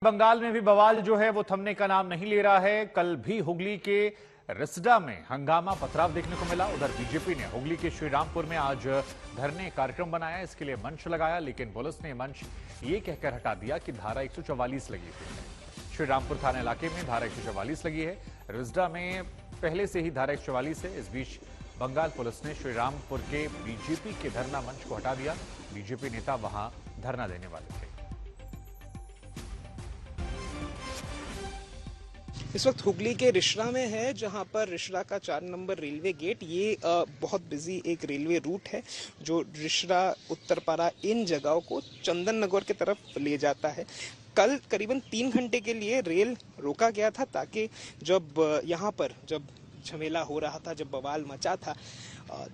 बंगाल में भी बवाल जो है वो थमने का नाम नहीं ले रहा है। कल भी हुगली के रिसडा में हंगामा पथराव देखने को मिला। उधर बीजेपी ने हुगली के श्रीरामपुर में आज धरने कार्यक्रम बनाया, इसके लिए मंच लगाया, लेकिन पुलिस ने मंच ये कहकर हटा दिया कि धारा 144 लगी हुई है। श्रीरामपुर थाना इलाके में धारा 144 लगी है। रिसडा में पहले से ही धारा 144 है। इस बीच बंगाल पुलिस ने श्रीरामपुर के बीजेपी के धरना मंच को हटा दिया। बीजेपी नेता वहां धरना देने वाले थे। इस वक्त हुगली के रिश्रा में है, जहां पर रिश्रा का 4 नंबर रेलवे गेट, ये बहुत बिजी एक रेलवे रूट है जो रिश्रा, उत्तरपाड़ा, इन जगहों को चंदन नगर की तरफ ले जाता है। कल करीबन 3 घंटे के लिए रेल रोका गया था ताकि जब झमेला हो रहा था, जब बवाल मचा था,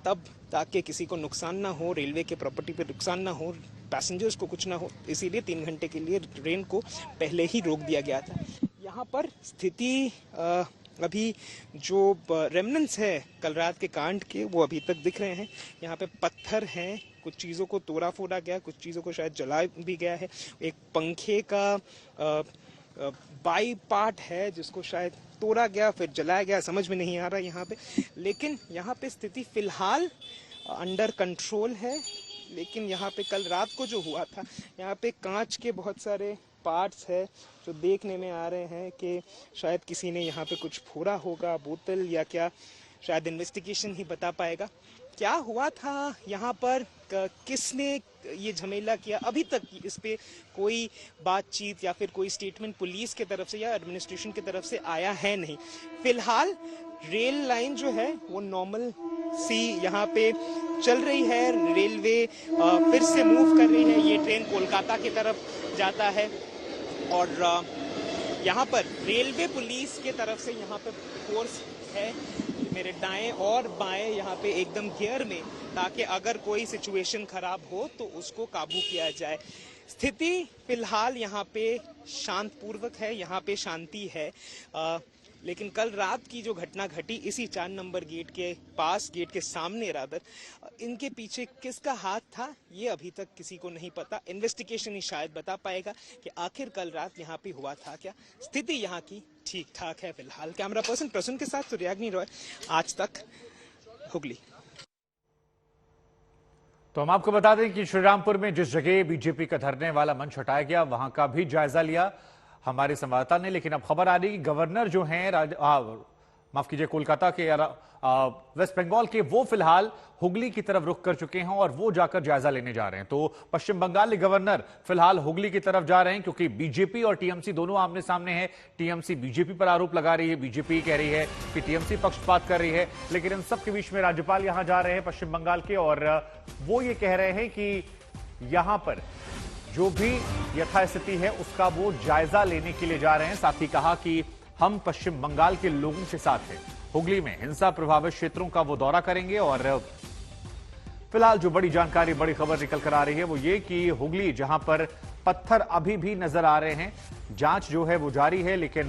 तब ताकि किसी को नुकसान ना हो, रेलवे के प्रॉपर्टी पे नुकसान ना हो, पैसेंजर्स को कुछ ना हो, इसीलिए 3 घंटे के लिए ट्रेन को पहले ही रोक दिया गया था। यहाँ पर स्थिति अभी जो रेमनेंट्स है कल रात के कांड के, वो अभी तक दिख रहे हैं। यहाँ पे पत्थर हैं, कुछ चीज़ों को तोड़ा फोड़ा गया, कुछ चीज़ों को शायद जलाया भी गया है। एक पंखे का बाई पार्ट है जिसको शायद तोड़ा गया फिर जलाया गया, समझ में नहीं आ रहा यहाँ पे। लेकिन यहाँ पे स्थिति फिलहाल अंडर कंट्रोल है। लेकिन यहाँ पे कल रात को जो हुआ था, यहाँ पे कांच के बहुत सारे पार्ट्स है जो देखने में आ रहे हैं कि शायद किसी ने यहाँ पे कुछ फोड़ा होगा, बोतल या क्या, शायद इन्वेस्टिगेशन ही बता पाएगा क्या हुआ था यहाँ पर, किसने ये झमेला किया। अभी तक इस पे कोई बातचीत या फिर कोई स्टेटमेंट पुलिस के तरफ से या एडमिनिस्ट्रेशन की तरफ से आया है नहीं। फिलहाल रेल लाइन जो है वो नॉर्मल सी यहाँ पे चल रही है। रेलवे फिर से मूव कर रही है। ये ट्रेन कोलकाता की तरफ जाता है और यहाँ पर रेलवे पुलिस के तरफ से यहाँ पे फोर्स है मेरे दाएं और बाएं यहाँ पे एकदम घेर में, ताकि अगर कोई सिचुएशन खराब हो तो उसको काबू किया जाए। स्थिति फिलहाल यहाँ पे शांतपूर्वक है, यहाँ पे शांति है। लेकिन कल रात की जो घटना घटी इसी 4 नंबर गेट के पास, गेट के सामने रादर, इनके पीछे किसका हाथ था ये अभी तक किसी को नहीं पता। इन्वेस्टिगेशन ही शायद बता पाएगा कि आखिर कल रात यहाँ पे हुआ था क्या। स्थिति यहाँ की ठीक ठाक है फिलहाल। कैमरा पर्सन प्रसून के साथ सूर्याग्नि रॉय, आज तक, हुगली। तो हम आपको बता दें कि श्रीरामपुर में जिस जगह बीजेपी का धरने वाला मंच हटाया गया, वहां का भी जायजा लिया हमारे संवाददाता ने। लेकिन अब खबर आ रही है कि गवर्नर जो हैं माफ कीजिए, कोलकाता के वेस्ट बंगाल के, वो फिलहाल हुगली की तरफ रुख कर चुके हैं और वो जाकर जायजा लेने जा रहे हैं। तो पश्चिम बंगाल के गवर्नर फिलहाल हुगली की तरफ जा रहे हैं, क्योंकि बीजेपी और टीएमसी दोनों आमने सामने है। टीएमसी बीजेपी पर आरोप लगा रही है, बीजेपी कह रही है कि टीएमसी पक्षपात कर रही है। लेकिन इन सब के बीच में राज्यपाल यहां जा रहे हैं पश्चिम बंगाल के, और वो ये कह रहे हैं कि यहां पर जो भी यथास्थिति है उसका वो जायजा लेने के लिए जा रहे हैं। साथ ही कहा कि हम पश्चिम बंगाल के लोगों के साथ हैं। हुगली में हिंसा प्रभावित क्षेत्रों का वो दौरा करेंगे। और फिलहाल जो बड़ी जानकारी, बड़ी खबर निकल कर आ रही है वो ये कि हुगली, जहां पर पत्थर अभी भी नजर आ रहे हैं, जांच जो है वो जारी है। लेकिन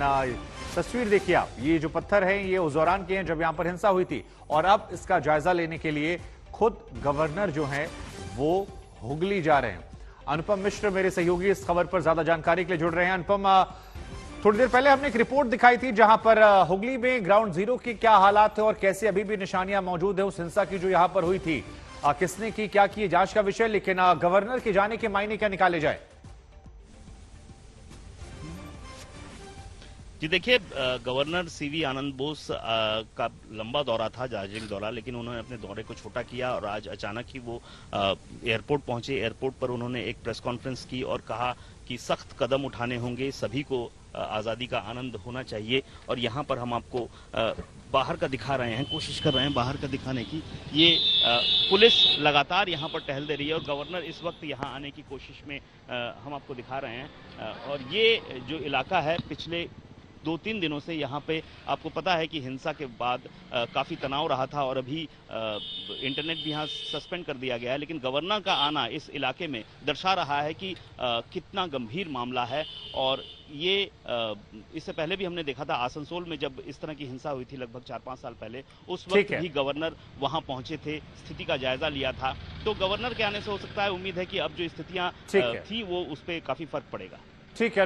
तस्वीर देखिए आप, ये जो पत्थर हैं ये उस दौरान के हैं जब यहां पर हिंसा हुई थी। और अब इसका जायजा लेने के लिए खुद गवर्नर जो है वो हुगली जा रहे हैं। अनुपम मिश्र मेरे सहयोगी इस खबर पर ज्यादा जानकारी के लिए जुड़ रहे हैं। अनुपम, थोड़ी देर पहले हमने एक रिपोर्ट दिखाई थी जहां पर हुगली में ग्राउंड जीरो के क्या हालात है और कैसे अभी भी निशानियां मौजूद है उस हिंसा की जो यहां पर हुई थी, किसने की, क्या की, जांच का विषय। लेकिन गवर्नर के जाने के मायने क्या निकाले जाए? जी देखिए, गवर्नर सीवी आनंद बोस का लंबा दौरा था, दार्जिलिंग दौरा, लेकिन उन्होंने अपने दौरे को छोटा किया और आज अचानक ही वो एयरपोर्ट पहुंचे। एयरपोर्ट पर उन्होंने एक प्रेस कॉन्फ्रेंस की और कहा कि सख्त कदम उठाने होंगे, सभी को आज़ादी का आनंद होना चाहिए। और यहाँ पर हम आपको बाहर का दिखा रहे हैं, कोशिश कर रहे हैं बाहर का दिखाने की। ये पुलिस लगातार यहाँ पर टहल दे रही है और गवर्नर इस वक्त यहाँ आने की कोशिश में हम आपको दिखा रहे हैं। और ये जो इलाका है, पिछले 2-3 दिनों से यहाँ पे आपको पता है कि हिंसा के बाद काफ़ी तनाव रहा था और अभी इंटरनेट भी यहाँ सस्पेंड कर दिया गया है। लेकिन गवर्नर का आना इस इलाके में दर्शा रहा है कि कितना गंभीर मामला है। और ये इससे पहले भी हमने देखा था आसनसोल में, जब इस तरह की हिंसा हुई थी लगभग 4-5 साल पहले, उस वक्त भी गवर्नर वहाँ पहुंचे थे, स्थिति का जायजा लिया था। तो गवर्नर के आने से हो सकता है, उम्मीद है कि अब जो स्थितियाँ थी वो उस पर काफ़ी फर्क पड़ेगा। ठीक है।